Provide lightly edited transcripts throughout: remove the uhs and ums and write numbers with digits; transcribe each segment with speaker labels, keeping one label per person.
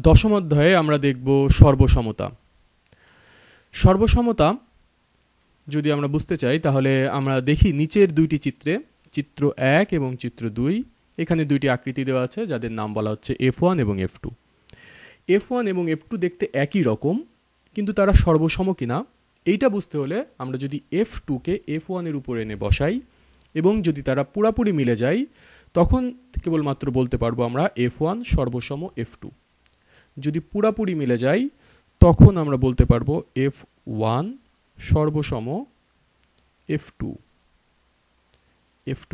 Speaker 1: দশম অধ্যায়ে আমরা দেখব সর্বসমতা। সর্বসমতা যদি আমরা বুঝতে চাই তাহলে আমরা দেখি নিচের দুইটি চিত্রে, চিত্র 1 এবং চিত্র 2, এখানে দুইটি আকৃতি দেওয়া আছে যাদের নাম বলা হচ্ছে F1 এবং F2। F1 এবং F2 দেখতে একই রকম, কিন্তু তারা সর্বসম কিনা এইটা বুঝতে হলে আমরা যদি F2কে F1 এর উপরে এনে বসাই এবং যদি তারা পুরাপুরি মিলে যায় তখন কেবলমাত্র বলতে পারবো আমরা F1 সর্বসম F2। যদি পুরাপুরি মিলে যায় তখন আমরা বলতে পারবো F1 সর্বসম F2। F2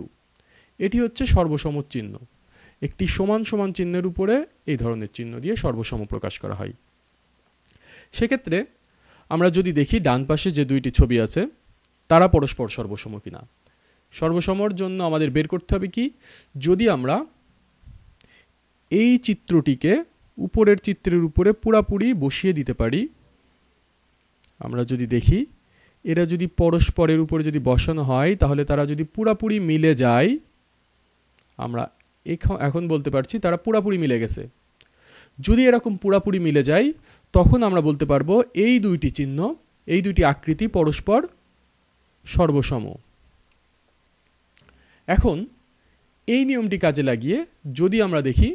Speaker 1: এটি হচ্ছে সর্বসম চিহ্ন। একটি সমান সমান চিহ্নের উপরে এই ধরনের চিহ্ন দিয়ে সর্বসম প্রকাশ করা হয়। সেক্ষেত্রে আমরা যদি দেখি ডান পাশে যে দুইটি ছবি আছে তারা পরস্পর সর্বসম কিনা। সর্বসমর জন্য আমাদের বের করতে হবে কি, যদি আমরা এই চিত্রটিকে উপরের চিত্রের উপরে পুরাপুরি বসিয়ে দিতে পারি, আমরা যদি দেখি এরা যদি পরস্পরের উপরে যদি বসানো হয় তাহলে তারা যদি পুরাপুরি মিলে যায়, আমরা এখন বলতে পারছি তারা পুরাপুরি মিলে গেছে। যদি এরকম পুরাপুরি মিলে যায় তখন আমরা বলতে পারবো এই দুইটি চিহ্ন, এই দুইটি আকৃতি পরস্পর সর্বসম। এখন এই নিয়মটি কাজে লাগিয়ে যদি আমরা দেখি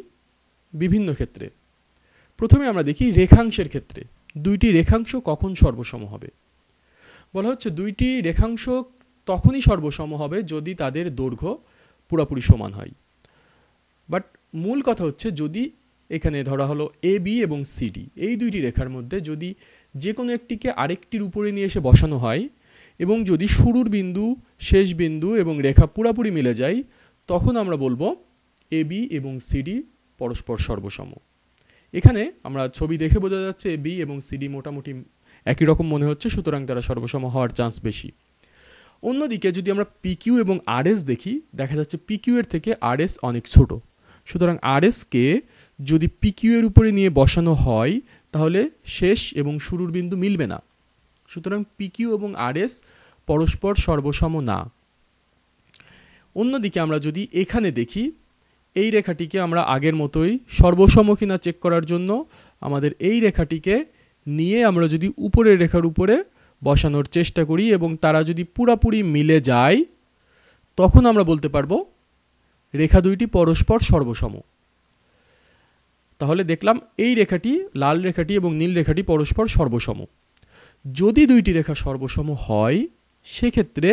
Speaker 1: বিভিন্ন ক্ষেত্রে, প্রথমে আমরা দেখি রেখাংশের ক্ষেত্রে দুইটি রেখাংশ কখন সর্বসম হবে। বলা হচ্ছে দুইটি রেখাংশ তখনই সর্বসম হবে যদি তাদের দৈর্ঘ্য পুরোপুরি সমান হয়। বাট মূল কথা হচ্ছে যদি এখানে ধরা হলো AB এবং CD, এই দুইটি রেখার মধ্যে যদি যে কোনো একটিকে আরেকটির উপরে নিয়ে এসে বসানো হয় এবং যদি শুরুর বিন্দু, শেষ বিন্দু এবং রেখা পুরাপুরি মিলে যায় তখন আমরা বলবো AB এবং CD পরস্পর সর্বসম। এখানে আমরা ছবি দেখে বোঝা যাচ্ছে AB এবং CD মোটামুটি একই রকম মনে হচ্ছে, সুতরাং তারা সর্বসম হওয়ার চান্স বেশি। অন্যদিকে যদি আমরা PQ এবং RS দেখি, দেখা যাচ্ছে PQ এর থেকে RS অনেক ছোট, সুতরাং RS কে যদি PQ এর উপরে নিয়ে বসানো হয় তাহলে শেষ এবং শুরুর বিন্দু মিলবে না, সুতরাং PQ এবং RS পরস্পর সর্বসম না। অন্যদিকে আমরা যদি এখানে দেখি, এই রেখাটিকে আমরা আগের মতোই সর্বসম কিনা চেক করার জন্য আমাদের এই রেখাটিকে নিয়ে আমরা যদি উপরের রেখার উপরে বসানোর চেষ্টা করি এবং তারা যদি পুরাপুরি মিলে যায় তখন আমরা বলতে পারবো রেখা দুইটি পরস্পর সর্বসম। তাহলে দেখলাম এই রেখাটি, লাল রেখাটি এবং নীল রেখাটি পরস্পর সর্বসম। যদি দুইটি রেখা সর্বসম হয় সেক্ষেত্রে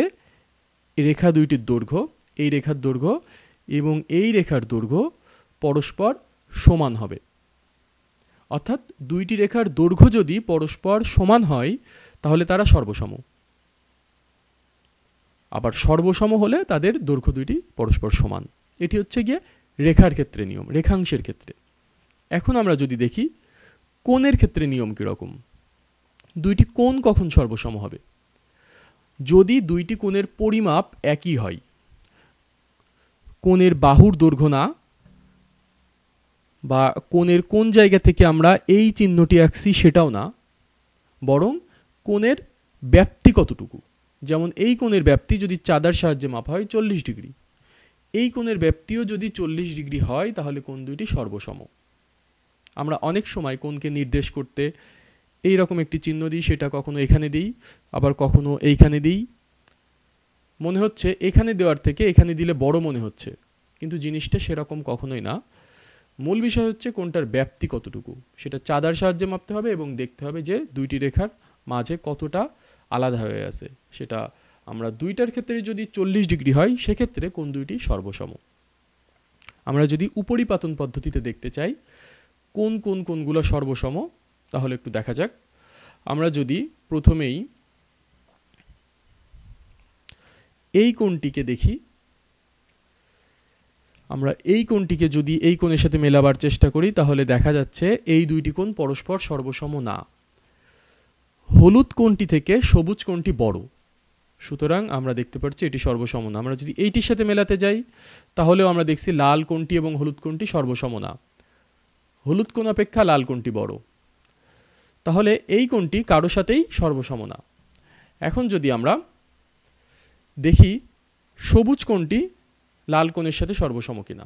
Speaker 1: রেখা দুইটির দৈর্ঘ্য, এই রেখার দৈর্ঘ্য এবং এই রেখার দৈর্ঘ্য পরস্পর সমান হবে। অর্থাৎ দুইটি রেখার দৈর্ঘ্য যদি পরস্পর সমান হয় তাহলে তারা সর্বসম। আবার সর্বসম হলে তাদের দৈর্ঘ্য দুইটি পরস্পর সমান। এটি হচ্ছে গিয়ে রেখার ক্ষেত্রে নিয়ম, রেখাংশের ক্ষেত্রে। এখন আমরা যদি দেখি কোণের ক্ষেত্রে নিয়ম কীরকম। দুইটি কোণ কখন সর্বসম হবে? যদি দুইটি কোণের পরিমাপ একই হয়, কোণের বাহুর দৈর্ঘ্য না, বা কোণের কোন জায়গা থেকে আমরা এই চিহ্নটি আঁকছি সেটাও না, বরং কোণের ব্যাপ্তি কতটুকু। যেমন এই কোণের ব্যাপ্তি যদি চাঁদার সাহায্যে মাপা হয় 40 ডিগ্রি, এই কোণের ব্যাপ্তিও যদি 40 ডিগ্রি হয় তাহলে কোণ দুইটি সর্বসম। আমরা অনেক সময় কোণকে নির্দেশ করতে এই রকম একটি চিহ্ন দিই, সেটা কখনো এখানে দিই আবার কখনো এইখানে দিই। মনে হচ্ছে এখানে দেওয়ার থেকে এখানে দিলে বড় মনে হচ্ছে, কিন্তু জিনিসটা সেরকম কখনোই না। মূল বিষয় হচ্ছে কোণটার ব্যাপ্তি কতটুকু, সেটা চাঁদার সাহায্যে মাপতে হবে এবং দেখতে হবে যে দুইটি রেখার মাঝে কতটা আলাদা হয়ে আছে। সেটা আমরা দুইটার ক্ষেত্রে যদি 40 ডিগ্রি হয় সেক্ষেত্রে কোণ দুইটি সর্বসম। আমরা যদি উপরিপাতন পদ্ধতিতে দেখতে চাই কোন কোন কোণগুলো সর্বসম তাহলে একটু দেখা যাক। আমরা যদি প্রথমেই এই কোণটিকে দেখি, আমরা এই কোণটিকে যদি এই কোণের সাথে মেলাবার চেষ্টা করি তাহলে দেখা যাচ্ছে এই দুইটি কোণ পরস্পর সর্বসম না। হলুদ কোণটি থেকে সবুজ কোণটি বড়, সুতরাং আমরা দেখতে পাচ্ছি এটি সর্বসম না। আমরা যদি এইটির সাথে মেলাতে যাই তাহলেও আমরা দেখছি লাল কোণটি এবং হলুদ কোণটি সর্বসম না, হলুদ কোণ অপেক্ষা লাল কোণটি বড়, তাহলে এই কোণটি কারো সাথেই সর্বসম না। এখন যদি আমরা দেখি সবুজ কোণটি লাল কোণের সাথে সর্বসম কিনা,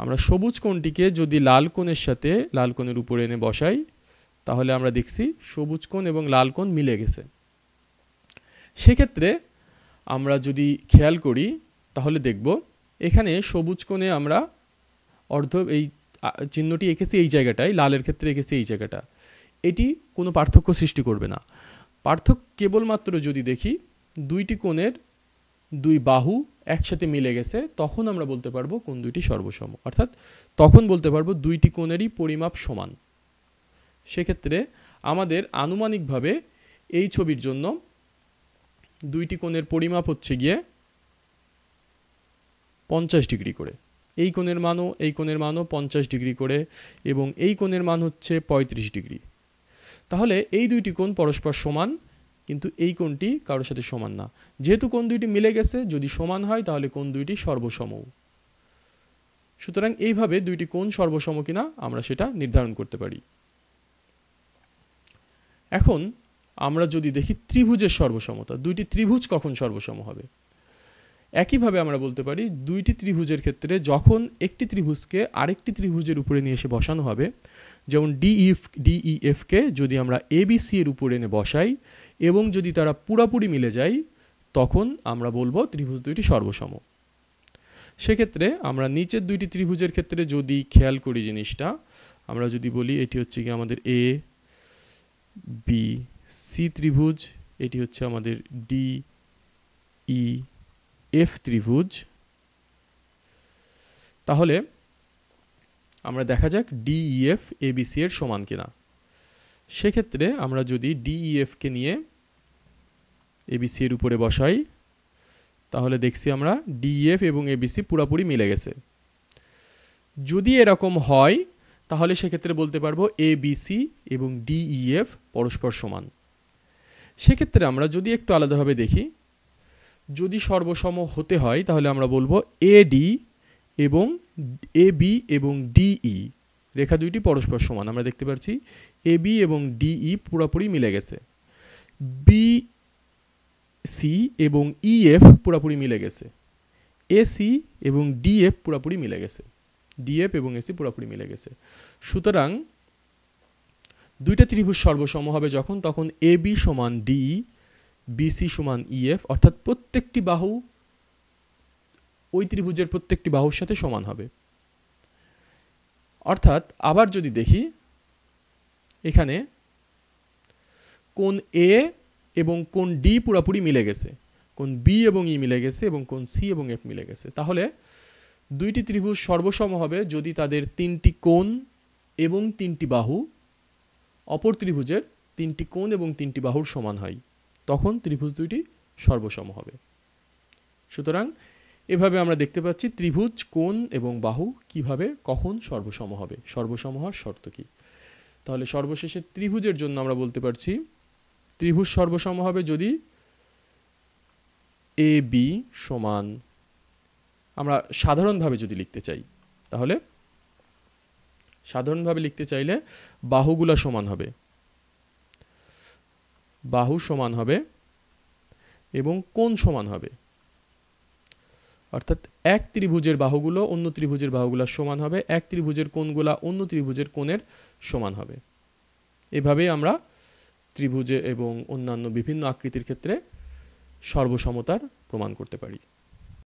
Speaker 1: আমরা সবুজ কোণটিকে যদি লাল কোণের সাথে লাল কোণের উপরে এনে বসাই তাহলে আমরা দেখছি সবুজ কোণ এবং লাল কোণ মিলে গেছে। সেক্ষেত্রে আমরা যদি খেয়াল করি তাহলে দেখব এখানে সবুজ কোণে আমরা এই চিহ্নটি এঁকেছি এই জায়গাটায়, লালের ক্ষেত্রে এঁকেছি এই জায়গাটা। এটি কোনো পার্থক্য সৃষ্টি করবে না। পার্থক্য কেবলমাত্র যদি দেখি দুইটি কোণের দুই বাহু একসাথে মিলে গেছে, তখন আমরা বলতে পারবো কোণ দুইটি সর্বসম, অর্থাৎ তখন বলতে পারবো দুইটি কোণেরই পরিমাপ সমান। সেক্ষেত্রে আমাদের আনুমানিকভাবে এই ছবির জন্য দুইটি কোণের পরিমাপ হচ্ছে গিয়ে 50 ডিগ্রি করে। এই কোণের মানও 50 ডিগ্রি করে এবং এই কোণের মান হচ্ছে 35 ডিগ্রি। তাহলে এই দুইটি কোণ পরস্পর সমান, কিন্তু এই কোণটি কারোর সাথে সমান না। যেহেতু কোণ দুইটি মিলে গেছে, যদি সমান হয় তাহলে কোণ দুইটি সর্বসম। সুতরাং এইভাবে দুইটি কোণ সর্বসম কিনা আমরা সেটা নির্ধারণ করতে পারি। এখন আমরা যদি দেখি ত্রিভুজের সর্বসমতা, দুইটি ত্রিভুজ কখন সর্বসম হবে। একইভাবে আমরা বলতে পারি দুইটি ত্রিভুজের ক্ষেত্রে যখন একটি ত্রিভুজকে আরেকটি ত্রিভুজের উপরে নিয়ে এসে বসানো হবে, যেমন DEF কে যদি আমরা ABC এর উপরে এনে বসাই এবং যদি তারা পুরাপুরি মিলে যায়, তখন আমরা বলবো ত্রিভুজ দুইটি সর্বসম। সেক্ষেত্রে আমরা নিচের দুইটি ত্রিভুজের ক্ষেত্রে যদি খেয়াল করি জিনিসটা, আমরা যদি বলি এটি হচ্ছে কি আমাদের ABC ত্রিভুজ, এটি হচ্ছে আমাদের DEF ত্রিভুজ, তাহলে আমরা দেখা যাক DEF ABC এর সমান কিনা। সেক্ষেত্রে আমরা যদি DEF কে নিয়ে ABC এর উপরে বসাই তাহলে দেখছি আমরা DEF এবং ABC পুরোপুরি মিলে গেছে। যদি এরকম হয় তাহলে সেক্ষেত্রে বলতে পারবো ABC এবং DEF পরস্পর সমান। সেক্ষেত্রে আমরা যদি একটু আলাদাভাবে দেখি, যদি সর্বসম হতে হয় তাহলে আমরা বলবো AD এবং AB এবং DE রেখা দুইটি পরস্পর সমান। আমরা দেখতে পাচ্ছি AB এবং DE পুরোপুরি মিলে গেছে। BC এবং EF পুরোপুরি মিলে গেছে। AC এবং DF পুরোপুরি মিলে গেছে। DF এবং AC পুরোপুরি মিলে গেছে। সুতরাং দুইটা ত্রিভুজ সর্বসম হবে তখন AB সমান DE, BC সমান EF, অর্থাৎ প্রত্যেকটি বাহু ওই ত্রিভুজের প্রত্যেকটি বাহুর সাথে সমান হবে। অর্থাৎ আবার যদি দেখি এখানে কোণ A এবং কোণ D পুরোপুরি মিলে গেছে, কোণ B এবং E মিলে গেছে এবং কোণ C এবং F মিলে গেছে, তাহলে দুইটি ত্রিভুজ সর্বসম হবে যদি তাদের তিনটি কোণ এবং তিনটি বাহু অপর ত্রিভুজের তিনটি কোণ এবং তিনটি বাহুর সমান হয়, তখন ত্রিভুজ দুইটি সর্বসম হবে। সুতরাং এভাবে আমরা দেখতে পাচ্ছি ত্রিভুজ, কোণ এবং বাহু কিভাবে কখন সর্বসম হবে, সর্বসম হওয়ার শর্ত কি। তাহলে সর্বশেষে ত্রিভুজের জন্য আমরা বলতে পারছি ত্রিভুজ সর্বসম হবে যদি AB সমান, আমরা সাধারণভাবে যদি লিখতে চাই তাহলে সাধারণভাবে লিখতে চাইলে বাহুগুলা সমান হবে, বাহু সমান হবে এবং কোণ সমান হবে। অর্থাৎ এক ত্রিভুজের বাহুগুলো অন্য ত্রিভুজের বাহুগুলোর সমান হবে, এক ত্রিভুজের কোণগুলা অন্য ত্রিভুজের কোণের সমান হবে। এভাবেই আমরা ত্রিভুজে এবং অন্যান্য বিভিন্ন আকৃতির ক্ষেত্রে সর্বসমতার প্রমাণ করতে পারি।